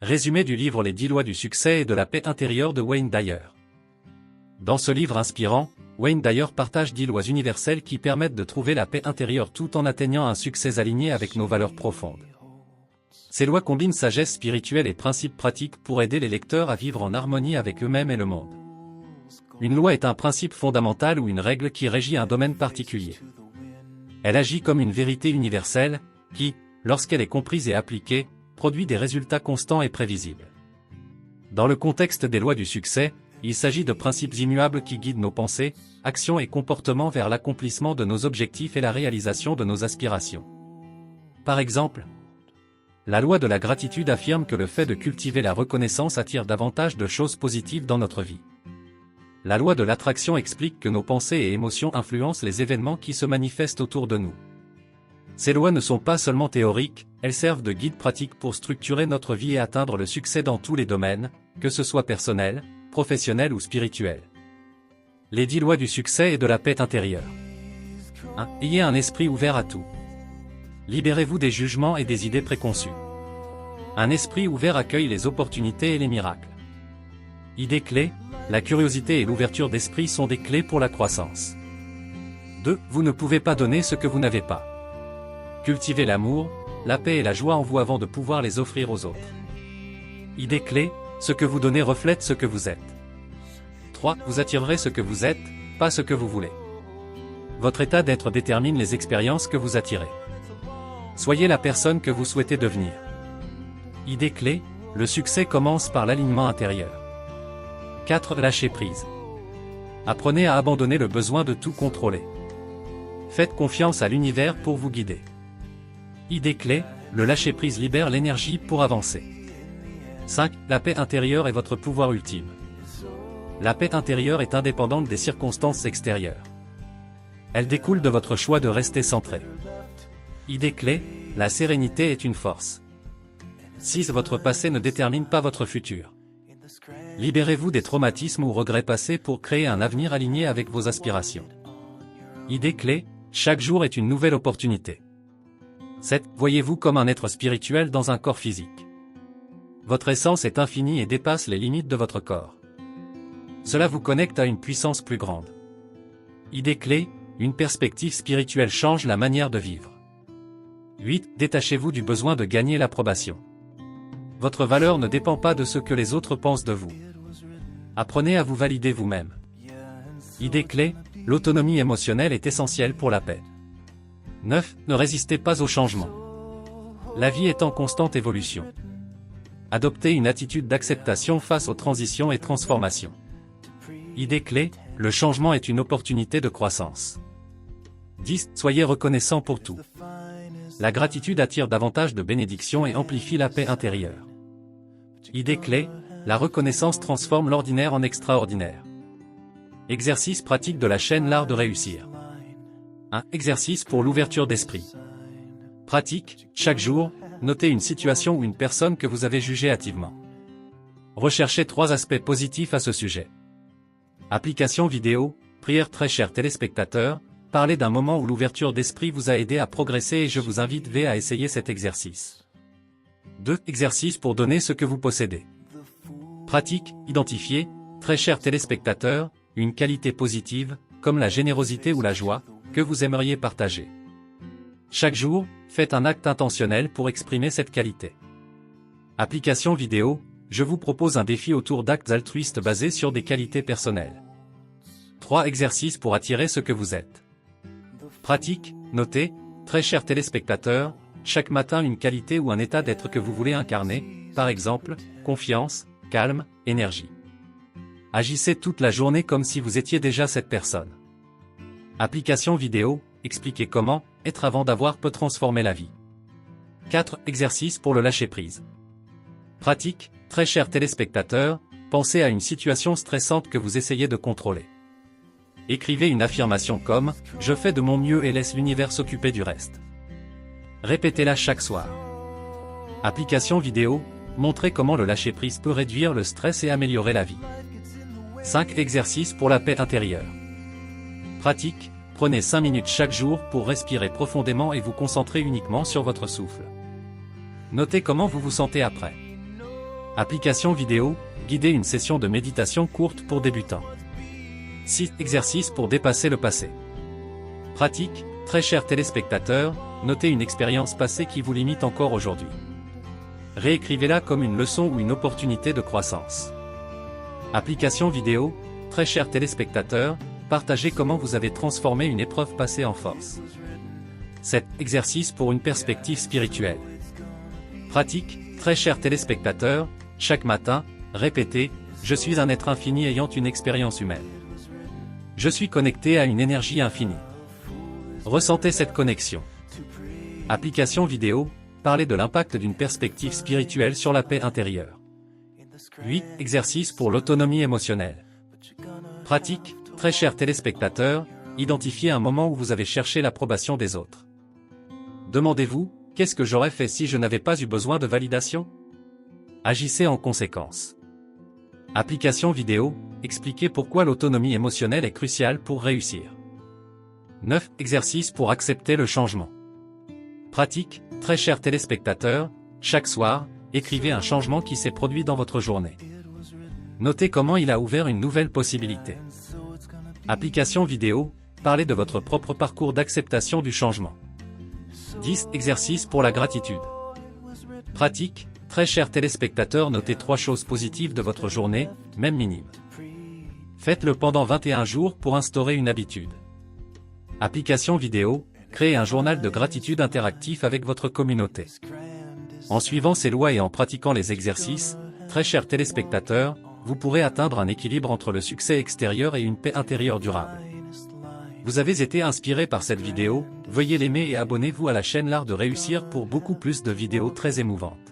Résumé du livre Les 10 lois du succès et de la paix intérieure de Wayne Dyer. Dans ce livre inspirant, Wayne Dyer partage 10 lois universelles qui permettent de trouver la paix intérieure tout en atteignant un succès aligné avec nos valeurs profondes. Ces lois combinent sagesse spirituelle et principes pratiques pour aider les lecteurs à vivre en harmonie avec eux-mêmes et le monde. Une loi est un principe fondamental ou une règle qui régit un domaine particulier. Elle agit comme une vérité universelle, qui, lorsqu'elle est comprise et appliquée, produit des résultats constants et prévisibles. Dans le contexte des lois du succès, il s'agit de principes immuables qui guident nos pensées, actions et comportements vers l'accomplissement de nos objectifs et la réalisation de nos aspirations. Par exemple, la loi de la gratitude affirme que le fait de cultiver la reconnaissance attire davantage de choses positives dans notre vie. La loi de l'attraction explique que nos pensées et émotions influencent les événements qui se manifestent autour de nous. Ces lois ne sont pas seulement théoriques, elles servent de guide pratique pour structurer notre vie et atteindre le succès dans tous les domaines, que ce soit personnel, professionnel ou spirituel. Les 10 lois du succès et de la paix intérieure. 1. Ayez un esprit ouvert à tout. Libérez-vous des jugements et des idées préconçues. Un esprit ouvert accueille les opportunités et les miracles. Idée clé, la curiosité et l'ouverture d'esprit sont des clés pour la croissance. 2. Vous ne pouvez pas donner ce que vous n'avez pas. Cultivez l'amour, la paix et la joie en vous avant de pouvoir les offrir aux autres. Idée clé, ce que vous donnez reflète ce que vous êtes. 3. Vous attirerez ce que vous êtes, pas ce que vous voulez. Votre état d'être détermine les expériences que vous attirez. Soyez la personne que vous souhaitez devenir. Idée clé, le succès commence par l'alignement intérieur. 4. Lâchez prise. Apprenez à abandonner le besoin de tout contrôler. Faites confiance à l'univers pour vous guider. Idée clé, le lâcher-prise libère l'énergie pour avancer. 5. La paix intérieure est votre pouvoir ultime. La paix intérieure est indépendante des circonstances extérieures. Elle découle de votre choix de rester centré. Idée clé, la sérénité est une force. 6. Votre passé ne détermine pas votre futur. Libérez-vous des traumatismes ou regrets passés pour créer un avenir aligné avec vos aspirations. Idée clé, chaque jour est une nouvelle opportunité. 7. Voyez-vous comme un être spirituel dans un corps physique. Votre essence est infinie et dépasse les limites de votre corps. Cela vous connecte à une puissance plus grande. Idée clé, une perspective spirituelle change la manière de vivre. 8. Détachez-vous du besoin de gagner l'approbation. Votre valeur ne dépend pas de ce que les autres pensent de vous. Apprenez à vous valider vous-même. Idée clé, l'autonomie émotionnelle est essentielle pour la paix. 9. Ne résistez pas au changement. La vie est en constante évolution. Adoptez une attitude d'acceptation face aux transitions et transformations. Idée clé, le changement est une opportunité de croissance. 10. Soyez reconnaissant pour tout. La gratitude attire davantage de bénédictions et amplifie la paix intérieure. Idée clé, la reconnaissance transforme l'ordinaire en extraordinaire. Exercice pratique de la chaîne L'Art de réussir. 1. Exercice pour l'ouverture d'esprit. Pratique, chaque jour, notez une situation ou une personne que vous avez jugée hâtivement. Recherchez 3 aspects positifs à ce sujet. Application vidéo, prière. Très chers téléspectateurs, parlez d'un moment où l'ouverture d'esprit vous a aidé à progresser et je vous invite à essayer cet exercice. 2. Exercice pour donner ce que vous possédez. Pratique, identifiez, très chers téléspectateurs, une qualité positive, comme la générosité ou la joie, que vous aimeriez partager. Chaque jour, faites un acte intentionnel pour exprimer cette qualité. Application vidéo, je vous propose un défi autour d'actes altruistes basés sur des qualités personnelles. 3. Exercices pour attirer ce que vous êtes. Pratique, notez, très chers téléspectateurs, chaque matin une qualité ou un état d'être que vous voulez incarner, par exemple, confiance, calme, énergie. Agissez toute la journée comme si vous étiez déjà cette personne. Application vidéo, expliquez comment être avant d'avoir peut transformer la vie. 4. Exercice pour le lâcher-prise. Pratique, très chers téléspectateurs, pensez à une situation stressante que vous essayez de contrôler. Écrivez une affirmation comme « Je fais de mon mieux et laisse l'univers s'occuper du reste ». Répétez-la chaque soir. Application vidéo, montrez comment le lâcher-prise peut réduire le stress et améliorer la vie. 5. Exercice pour la paix intérieure. Pratique, prenez 5 minutes chaque jour pour respirer profondément et vous concentrer uniquement sur votre souffle. Notez comment vous vous sentez après. Application vidéo, guider une session de méditation courte pour débutants. 6 exercices pour dépasser le passé. Pratique, très chers téléspectateurs, notez une expérience passée qui vous limite encore aujourd'hui. Réécrivez-la comme une leçon ou une opportunité de croissance. Application vidéo, très chers téléspectateurs, partagez comment vous avez transformé une épreuve passée en force. 7 exercices pour une perspective spirituelle. Pratique, très chers téléspectateurs, chaque matin, répétez « Je suis un être infini ayant une expérience humaine. Je suis connecté à une énergie infinie. » Ressentez cette connexion. Application vidéo, parlez de l'impact d'une perspective spirituelle sur la paix intérieure. 8 exercices pour l'autonomie émotionnelle. Pratique, très chers téléspectateurs, identifiez un moment où vous avez cherché l'approbation des autres. Demandez-vous, qu'est-ce que j'aurais fait si je n'avais pas eu besoin de validation? Agissez en conséquence. Application vidéo, expliquez pourquoi l'autonomie émotionnelle est cruciale pour réussir. 9 exercices pour accepter le changement. Pratique, très chers téléspectateurs, chaque soir, écrivez un changement qui s'est produit dans votre journée. Notez comment il a ouvert une nouvelle possibilité. Application vidéo, parlez de votre propre parcours d'acceptation du changement. 10 exercices pour la gratitude. Pratique, très chers téléspectateurs, notez 3 choses positives de votre journée, même minimes. Faites-le pendant 21 jours pour instaurer une habitude. Application vidéo, créez un journal de gratitude interactif avec votre communauté. En suivant ces lois et en pratiquant les exercices, très chers téléspectateurs, vous pourrez atteindre un équilibre entre le succès extérieur et une paix intérieure durable. Vous avez été inspiré par cette vidéo, veuillez l'aimer et abonnez-vous à la chaîne L'Art de Réussir pour beaucoup plus de vidéos très émouvantes.